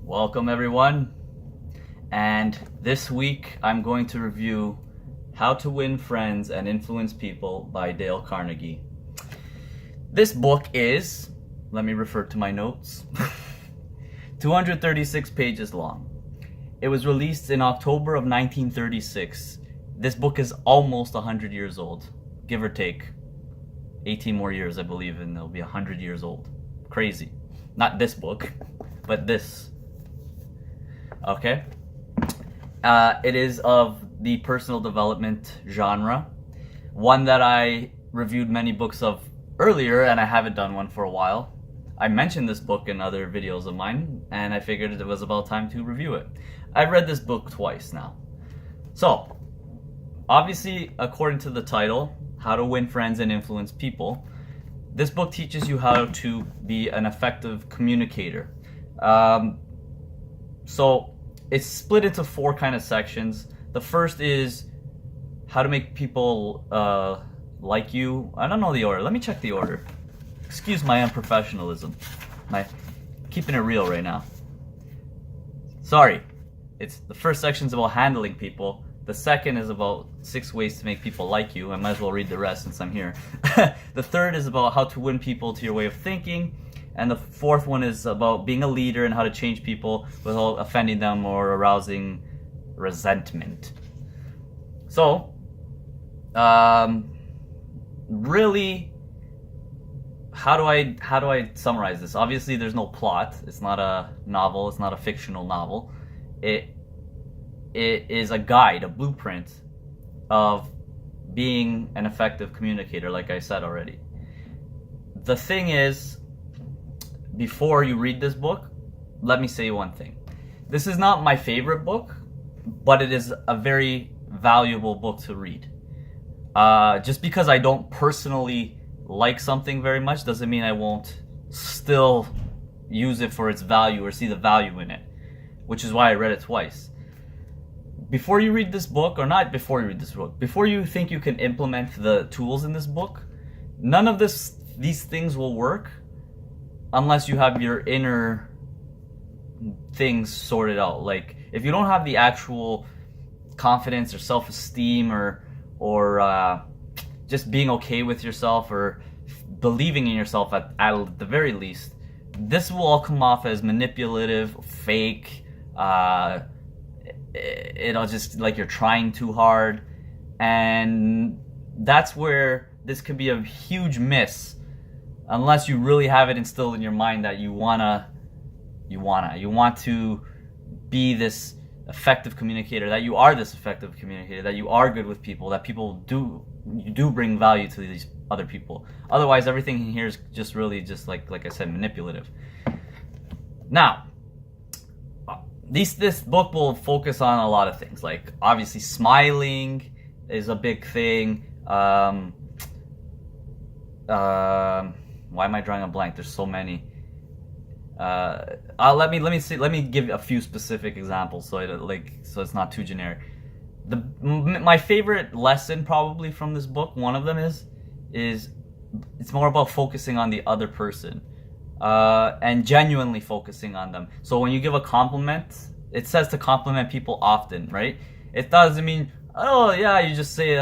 Welcome everyone, and this week I'm going to review How to Win Friends and Influence People by Dale Carnegie. This book is, let me refer to my notes, 236 pages long. It was released in October of 1936. This book is almost 100 years old, give or take 18 more years I believe, and it'll be 100 years old. Crazy. Not this book, but this. Okay. It is of the personal development genre, one that I reviewed many books of earlier, and I haven't done one for a while. I mentioned this book in other videos of mine, and I figured it was about time to review it. I've read this book twice now. So, obviously, according to the title, How to Win Friends and Influence People, this book teaches you how to be an effective communicator. So it's split into four kind of sections. The first is how to make people like you. I don't know the order. Let me check the order. Excuse my unprofessionalism. My keeping it real right now. Sorry. It's the first section is about handling people. The second is about 6 ways to make people like you. I might as well read the rest since I'm here. The third is about how to win people to your way of thinking. And the fourth one is about being a leader and how to change people without offending them or arousing resentment. So, really, how do I summarize this? Obviously, there's no plot. It's not a novel. It's not a fictional novel. It is a guide, a blueprint of being an effective communicator, like I said already. The thing is, before you read this book, let me say one thing. This is not my favorite book, but it is a very valuable book to read. Just because I don't personally like something very much doesn't mean I won't still use it for its value or see the value in it, which is why I read it twice. Before you read this book, or not before you read this book, before you think you can implement the tools in this book, none of these things will work unless you have your inner things sorted out. Like, if you don't have the actual confidence or self-esteem or just being okay with yourself or believing in yourself at the very least, this will all come off as manipulative, fake, it'll just like you're trying too hard, and that's where this could be a huge miss unless you really have it instilled in your mind that you want to be this effective communicator, that you are this effective communicator, that you are good with people, that you do bring value to these other people. Otherwise, everything in here is just really just like I said, manipulative. Now, this book will focus on a lot of things, like obviously smiling is a big thing. Why am I drawing a blank? There's so many. Let me give a few specific examples so it's not too generic. My favorite lesson probably from this book, one of them is it's more about focusing on the other person. And genuinely focusing on them. So when you give a compliment, it says to compliment people often, right? It doesn't mean, oh yeah, you just say,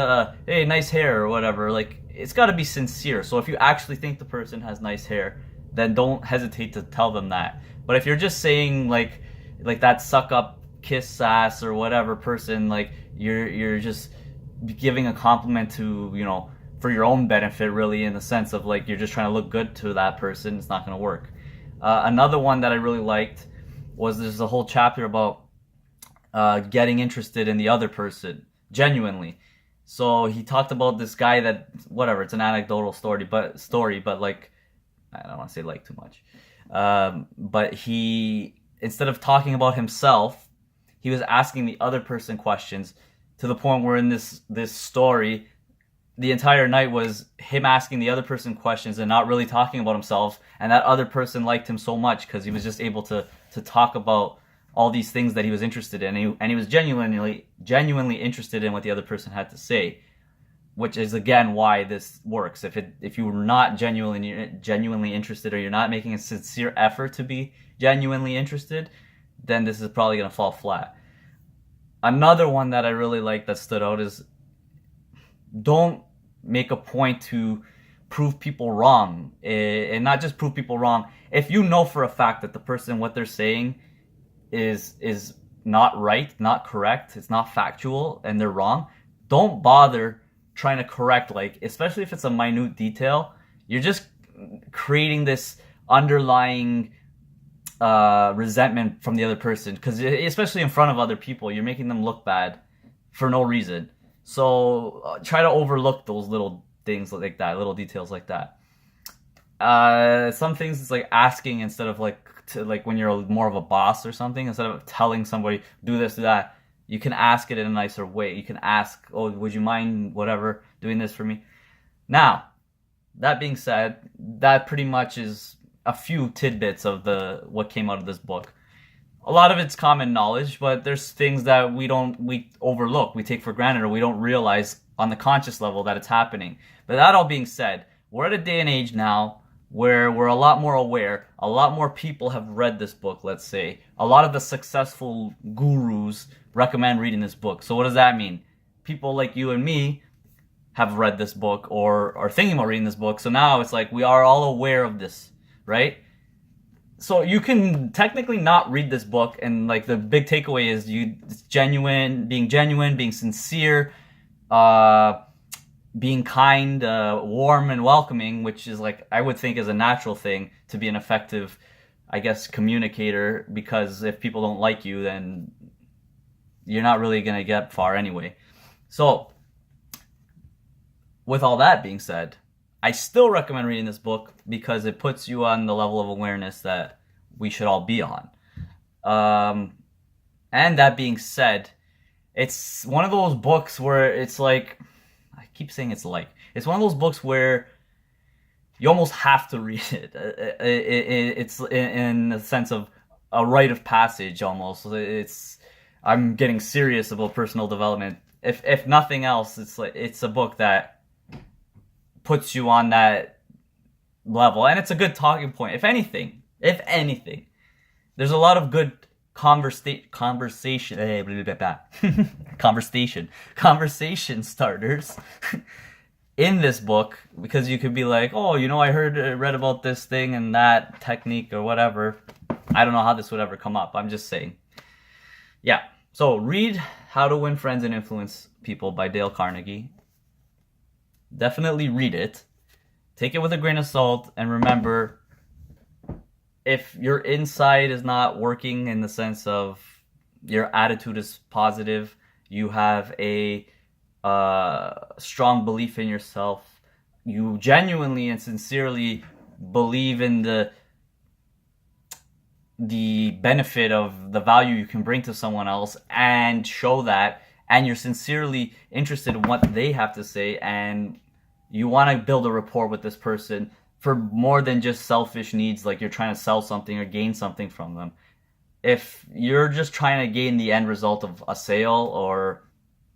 hey, nice hair or whatever. Like, it's got to be sincere. So if you actually think the person has nice hair, then don't hesitate to tell them that. But if you're just saying like that suck up, kiss ass or whatever person, like you're just giving a compliment to, for your own benefit, really, in the sense of like you're just trying to look good to that person, it's not going to work. Another one that I really liked was there's a whole chapter about getting interested in the other person genuinely. So he talked about this guy that, whatever, it's an anecdotal story, but like, I don't want to say like too much. But he, instead of talking about himself, he was asking the other person questions, to the point where in this story, the entire night was him asking the other person questions and not really talking about himself, and that other person liked him so much because he was just able to talk about all these things that he was interested in, and he was genuinely interested in what the other person had to say, which is again why this works. If you're not genuinely interested, or you're not making a sincere effort to be genuinely interested, then this is probably going to fall flat. Another one that I really like that stood out is don't make a point to prove people wrong, and not just prove people wrong. If you know for a fact that the person, what they're saying is not right, not correct, it's not factual, and they're wrong, don't bother trying to correct, like, especially if it's a minute detail. You're just creating this underlying resentment from the other person, because especially in front of other people, you're making them look bad for no reason. So try to overlook those little things like that, little details like that. Some things it's like asking instead of like when you're more of a boss or something, instead of telling somebody do this, do that, you can ask it in a nicer way. You can ask, oh, would you mind whatever doing this for me? Now, that being said, that pretty much is a few tidbits of what came out of this book. A lot of it's common knowledge, but there's things that we overlook, we take for granted, or we don't realize on the conscious level that it's happening. But that all being said, we're at a day and age now where we're a lot more aware. A lot more people have read this book, let's say. A lot of the successful gurus recommend reading this book. So what does that mean? People like you and me have read this book or are thinking about reading this book. So now it's like we are all aware of this, right? So you can technically not read this book, and like the big takeaway is it's genuine, being sincere, being kind, warm and welcoming, which is like, I would think is a natural thing to be an effective, I guess, communicator, because if people don't like you, then you're not really going to get far anyway. So with all that being said, I still recommend reading this book because it puts you on the level of awareness that we should all be on. And that being said, it's one of those books where it's like, I keep saying it's one of those books where you almost have to read it. It's in the sense of a rite of passage almost. I'm getting serious about personal development. If nothing else, it's a book that puts you on that level, and it's a good talking point. If anything, there's a lot of good conversation starters in this book, because you could be like, oh, I read about this thing and that technique or whatever. I don't know how this would ever come up. I'm just saying. Yeah. So read How to Win Friends and Influence People by Dale Carnegie. Definitely read it. Take it with a grain of salt, and remember, if your inside is not working in the sense of your attitude is positive, you have a strong belief in yourself, you genuinely and sincerely believe in the benefit of the value you can bring to someone else and show that, and you're sincerely interested in what they have to say, and you want to build a rapport with this person for more than just selfish needs, like you're trying to sell something or gain something from them. If you're just trying to gain the end result of a sale or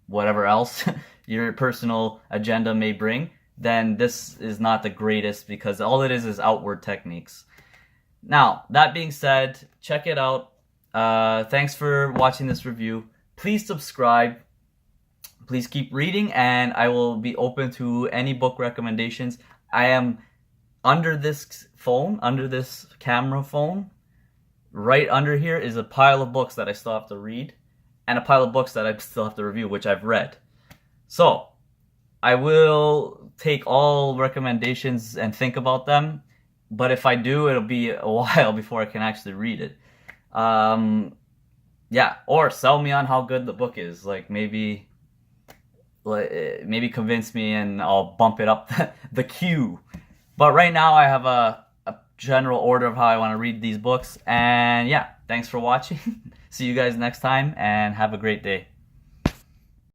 whatever else your personal agenda may bring, then this is not the greatest, because all it is outward techniques. Now, that being said, check it out. Thanks for watching this review. Please subscribe. Please keep reading, and I will be open to any book recommendations. I am under this camera phone, right under here is a pile of books that I still have to read, and a pile of books that I still have to review, which I've read. So I will take all recommendations and think about them, but if I do, it'll be a while before I can actually read it. Yeah, or sell me on how good the book is. Like maybe convince me and I'll bump it up the queue. But right now I have a general order of how I want to read these books. And yeah, thanks for watching. See you guys next time, and have a great day.